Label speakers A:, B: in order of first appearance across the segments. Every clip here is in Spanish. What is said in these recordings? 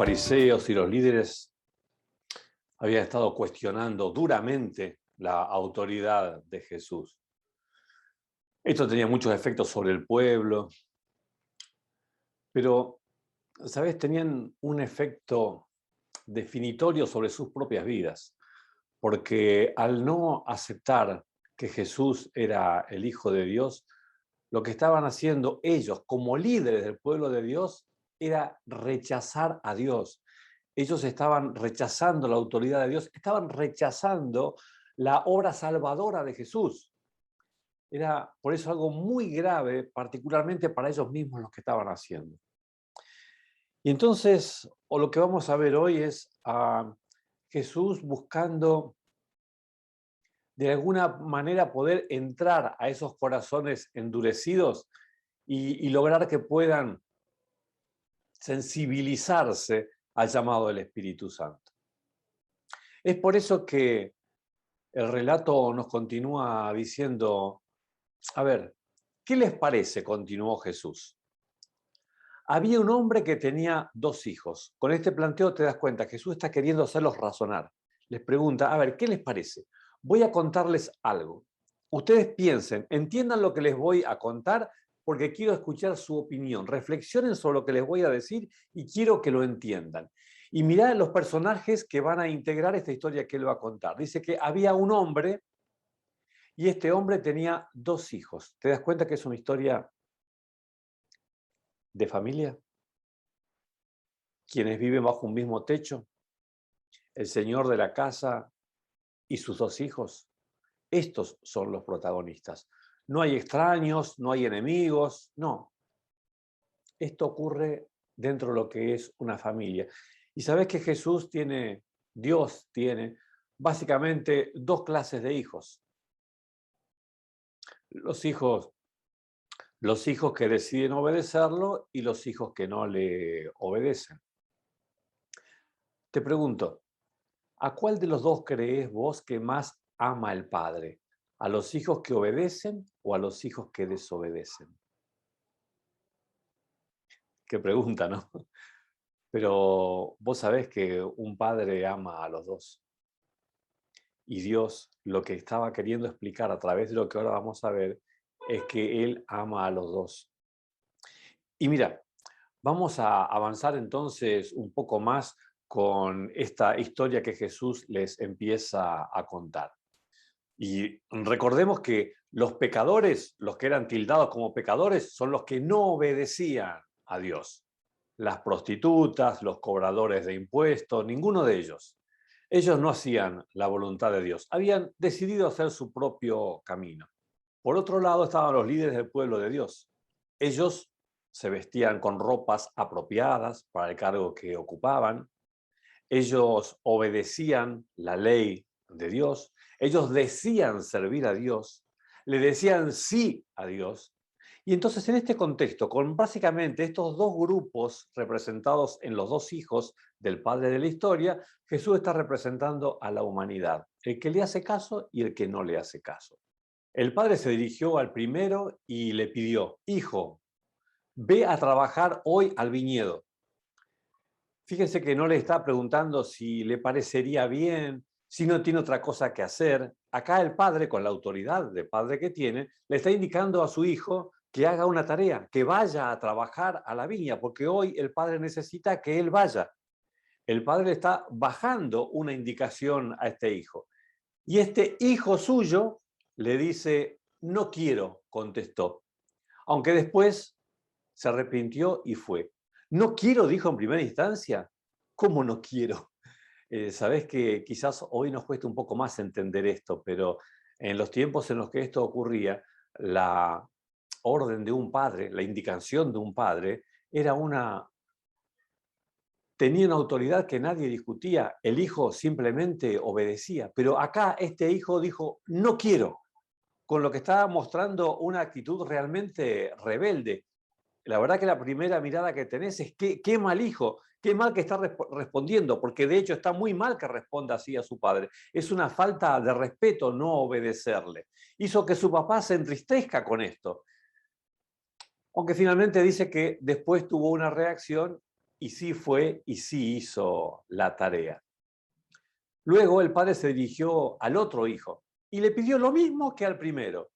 A: fariseos y los líderes habían estado cuestionando duramente la autoridad de Jesús. Esto tenía muchos efectos sobre el pueblo, pero, ¿sabes? Tenían un efecto definitorio sobre sus propias vidas, porque al no aceptar que Jesús era el Hijo de Dios, lo que estaban haciendo ellos como líderes del pueblo de Dios era rechazar a Dios. Ellos estaban rechazando la autoridad de Dios, estaban rechazando la obra salvadora de Jesús. Era por eso algo muy grave, particularmente para ellos mismos los que estaban haciendo. Y entonces, o lo que vamos a ver hoy es a Jesús buscando de alguna manera poder entrar a esos corazones endurecidos y lograr que puedan sensibilizarse al llamado del Espíritu Santo. Es por eso que el relato nos continúa diciendo, a ver, ¿qué les parece? Continuó Jesús. Había un hombre que tenía 2 hijos. Con este planteo te das cuenta, Jesús está queriendo hacerlos razonar. Les pregunta, a ver, ¿qué les parece? Voy a contarles algo. Ustedes piensen, entiendan lo que les voy a contar porque quiero escuchar su opinión. Reflexionen sobre lo que les voy a decir y quiero que lo entiendan. Y mirá los personajes que van a integrar esta historia que él va a contar. Dice que había un hombre y este hombre tenía 2 hijos. ¿Te das cuenta que es una historia de familia? Quienes viven bajo un mismo techo, el señor de la casa y sus 2 hijos. Estos son los protagonistas. No hay extraños, no hay enemigos, no. Esto ocurre dentro de lo que es una familia. Y sabes que Dios tiene básicamente 2 clases de hijos. Los hijos que deciden obedecerlo y los hijos que no le obedecen. Te pregunto, ¿a cuál de los 2 crees vos que más ama el Padre? ¿A los hijos que obedecen o a los hijos que desobedecen? Qué pregunta, ¿no? Pero vos sabés que un padre ama a los 2. Y Dios lo que estaba queriendo explicar a través de lo que ahora vamos a ver es que Él ama a los 2. Y mira, vamos a avanzar entonces un poco más con esta historia que Jesús les empieza a contar. Y recordemos que los pecadores, los que eran tildados como pecadores, son los que no obedecían a Dios. Las prostitutas, los cobradores de impuestos, ninguno de ellos. Ellos no hacían la voluntad de Dios, habían decidido hacer su propio camino. Por otro lado estaban los líderes del pueblo de Dios. Ellos se vestían con ropas apropiadas para el cargo que ocupaban. Ellos obedecían la ley de Dios. Ellos decían servir a Dios. Le decían sí a Dios. Y entonces en este contexto, con básicamente estos 2 grupos representados en los 2 hijos del padre de la historia, Jesús está representando a la humanidad, el que le hace caso y el que no le hace caso. El padre se dirigió al primero y le pidió, hijo, ve a trabajar hoy al viñedo. Fíjense que no le está preguntando si le parecería bien, si no tiene otra cosa que hacer. Acá el padre, con la autoridad de padre que tiene, le está indicando a su hijo que haga una tarea, que vaya a trabajar a la viña, porque hoy el padre necesita que él vaya. El padre le está bajando una indicación a este hijo. Y este hijo suyo le dice, no quiero, contestó. Aunque después se arrepintió y fue. No quiero, dijo en primera instancia. ¿Cómo no quiero? Sabés que quizás hoy nos cuesta un poco más entender esto, pero en los tiempos en los que esto ocurría, la orden de un padre, la indicación de un padre, tenía una autoridad que nadie discutía. El hijo simplemente obedecía. Pero acá este hijo dijo, no quiero, con lo que estaba mostrando una actitud realmente rebelde. La verdad que la primera mirada que tenés es qué mal hijo, qué mal que está respondiendo, porque de hecho está muy mal que responda así a su padre. Es una falta de respeto no obedecerle. Hizo que su papá se entristezca con esto. Aunque finalmente dice que después tuvo una reacción y sí fue y sí hizo la tarea. Luego el padre se dirigió al otro hijo y le pidió lo mismo que al primero.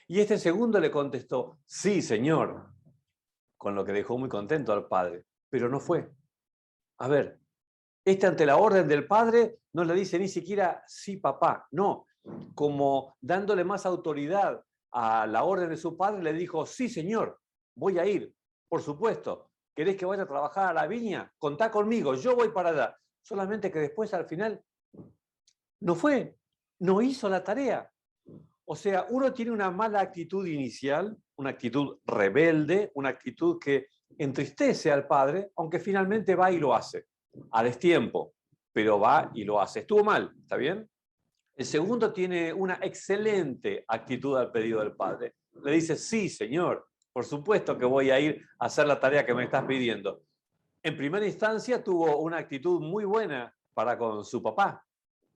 A: Y este segundo le contestó, sí, señor, con lo que dejó muy contento al padre, pero no fue. A ver, este ante la orden del padre no le dice ni siquiera sí, papá, no, como dándole más autoridad a la orden de su padre, le dijo, sí, señor, voy a ir, por supuesto. ¿Querés que vaya a trabajar a la viña? Contá conmigo, yo voy para allá. Solamente que después al final no fue, no hizo la tarea. O sea, uno tiene una mala actitud inicial, una actitud rebelde, una actitud que entristece al padre, aunque finalmente va y lo hace, a destiempo, pero va y lo hace. Estuvo mal, ¿está bien? El segundo tiene una excelente actitud al pedido del padre. Le dice, sí, señor, por supuesto que voy a ir a hacer la tarea que me estás pidiendo. En primera instancia tuvo una actitud muy buena para con su papá,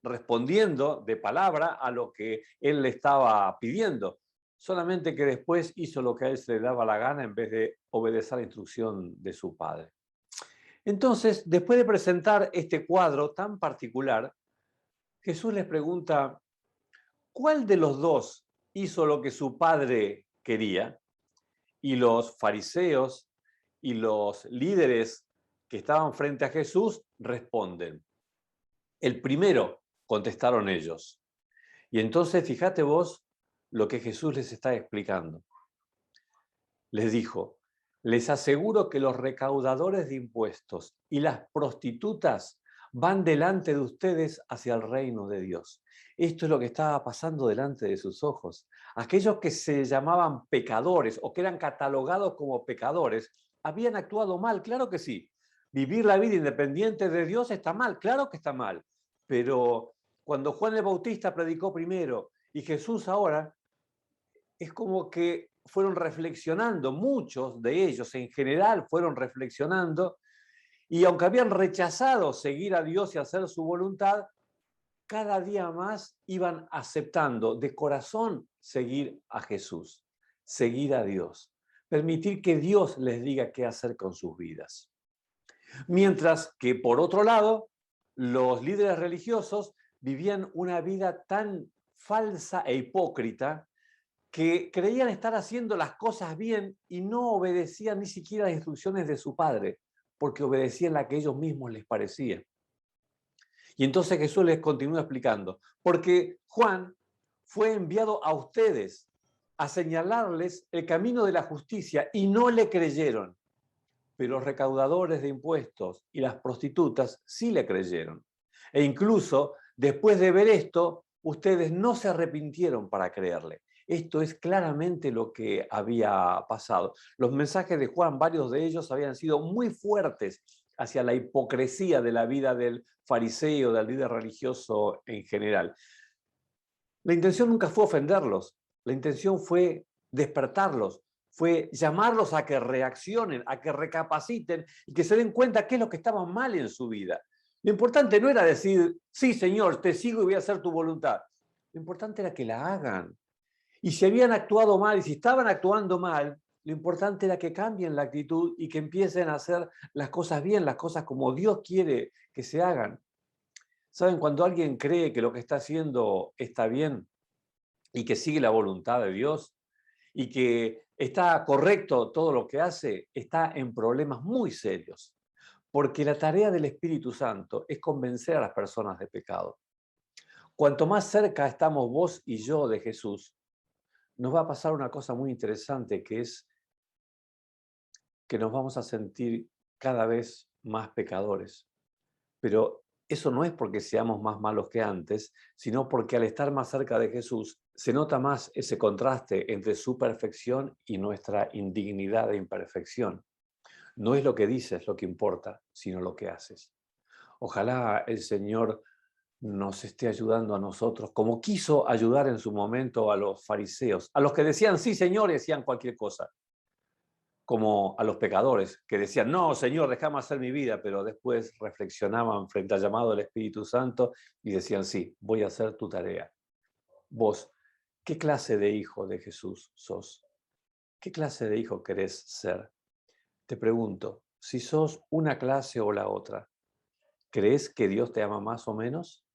A: respondiendo de palabra a lo que él le estaba pidiendo, solamente que después hizo lo que a él se le daba la gana en vez de obedecer la instrucción de su padre. Entonces, después de presentar este cuadro tan particular, Jesús les pregunta, ¿cuál de los dos hizo lo que su padre quería? Y los fariseos y los líderes que estaban frente a Jesús responden. El primero, contestaron ellos. Y entonces fíjate vos lo que Jesús les está explicando. Les dijo, les aseguro que los recaudadores de impuestos y las prostitutas van delante de ustedes hacia el reino de Dios. Esto es lo que estaba pasando delante de sus ojos. Aquellos que se llamaban pecadores o que eran catalogados como pecadores, habían actuado mal, claro que sí. Vivir la vida independiente de Dios está mal, claro que está mal. Pero cuando Juan el Bautista predicó primero y Jesús ahora, es como que fueron reflexionando, muchos de ellos en general fueron reflexionando, y aunque habían rechazado seguir a Dios y hacer su voluntad, cada día más iban aceptando de corazón seguir a Jesús, seguir a Dios, permitir que Dios les diga qué hacer con sus vidas. Mientras que, por otro lado, los líderes religiosos vivían una vida tan falsa e hipócrita que creían estar haciendo las cosas bien y no obedecían ni siquiera las instrucciones de su padre, porque obedecían la que ellos mismos les parecía. Y entonces Jesús les continúa explicando, porque Juan fue enviado a ustedes a señalarles el camino de la justicia y no le creyeron, pero los recaudadores de impuestos y las prostitutas sí le creyeron. E incluso después de ver esto, ustedes no se arrepintieron para creerle. Esto es claramente lo que había pasado. Los mensajes de Juan, varios de ellos habían sido muy fuertes hacia la hipocresía de la vida del fariseo, del líder religioso en general. La intención nunca fue ofenderlos, la intención fue despertarlos, fue llamarlos a que reaccionen, a que recapaciten y que se den cuenta qué es lo que estaba mal en su vida. Lo importante no era decir, sí, Señor, te sigo y voy a hacer tu voluntad. Lo importante era que la hagan. Y si habían actuado mal y si estaban actuando mal, lo importante era que cambien la actitud y que empiecen a hacer las cosas bien, las cosas como Dios quiere que se hagan. ¿Saben? Cuando alguien cree que lo que está haciendo está bien y que sigue la voluntad de Dios y que está correcto todo lo que hace, está en problemas muy serios. Porque la tarea del Espíritu Santo es convencer a las personas de pecado. Cuanto más cerca estamos vos y yo de Jesús, nos va a pasar una cosa muy interesante, que es que nos vamos a sentir cada vez más pecadores. Pero eso no es porque seamos más malos que antes, sino porque al estar más cerca de Jesús, se nota más ese contraste entre su perfección y nuestra indignidad e imperfección. No es lo que dices lo que importa, sino lo que haces. Ojalá el Señor nos esté ayudando a nosotros, como quiso ayudar en su momento a los fariseos, a los que decían sí, Señor, y decían cualquier cosa, como a los pecadores, que decían, no, Señor, déjame hacer mi vida, pero después reflexionaban frente al llamado del Espíritu Santo y decían, sí, voy a hacer tu tarea. Vos, ¿qué clase de hijo de Jesús sos? ¿Qué clase de hijo querés ser? Te pregunto, Si sos una clase o la otra, ¿crees que Dios te ama más o menos?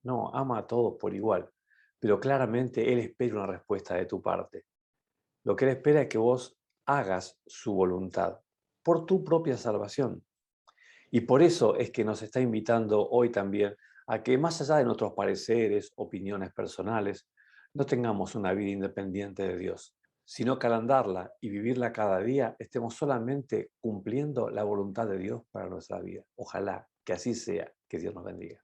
A: No, ama a todos por igual, pero claramente Él espera una respuesta de tu parte. Lo que Él espera es que vos hagas su voluntad por tu propia salvación. Y por eso es que nos está invitando hoy también a que más allá de nuestros pareceres, opiniones personales, no tengamos una vida independiente de Dios, sino que al andarla y vivirla cada día estemos solamente cumpliendo la voluntad de Dios para nuestra vida. Ojalá que así sea. Que Dios nos bendiga.